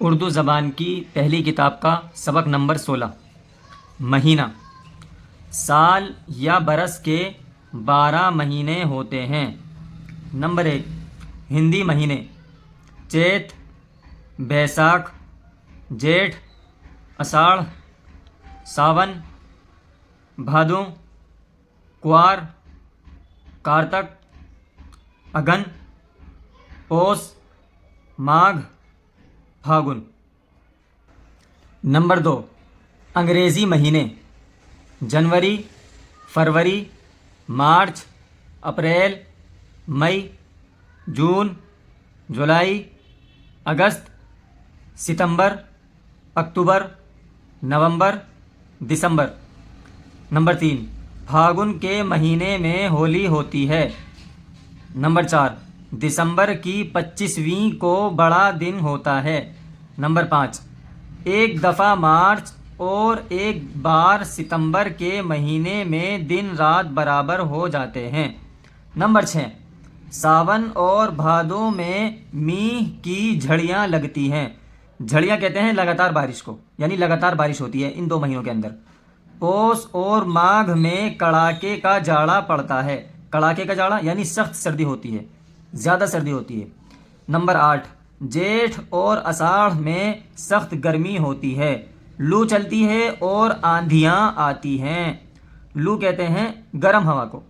اردو زبان کی پہلی کتاب کا سبق نمبر 16۔ مہینہ۔ سال یا برس کے 12 مہینے ہوتے ہیں۔ نمبر 1، ہندی مہینے: چیت، بیساکھ، جیٹھ، اساڑھ، ساون، بھادوں، کوار، کارتک، اگن، پوس، ماگھ، پھاگن۔ نمبر 2، انگریزی مہینے: جنوری، فروری، مارچ، اپریل، مئی، جون، جولائی، اگست، ستمبر، اکتوبر، نومبر، دسمبر۔ نمبر 3، پھاگن کے مہینے میں ہولی ہوتی ہے۔ نمبر 4، دسمبر کی 25ویں کو بڑا دن ہوتا ہے۔ نمبر 5، ایک دفعہ مارچ اور ایک بار ستمبر کے مہینے میں دن رات برابر ہو جاتے ہیں۔ نمبر 6، ساون اور بھادوں میں میگھ کی جھڑیاں لگتی ہیں۔ جھڑیاں کہتے ہیں لگاتار بارش کو، یعنی لگاتار بارش ہوتی ہے ان 2 مہینوں کے اندر۔ پوس اور ماگھ میں کڑاکے کا جاڑا پڑتا ہے۔ کڑاکے کا جاڑا یعنی سخت سردی ہوتی ہے، زیادہ سردی ہوتی ہے۔ نمبر 8، جیٹھ اور اساڑھ میں سخت گرمی ہوتی ہے، لو چلتی ہے اور آندھیاں آتی ہیں۔ لو کہتے ہیں گرم ہوا کو۔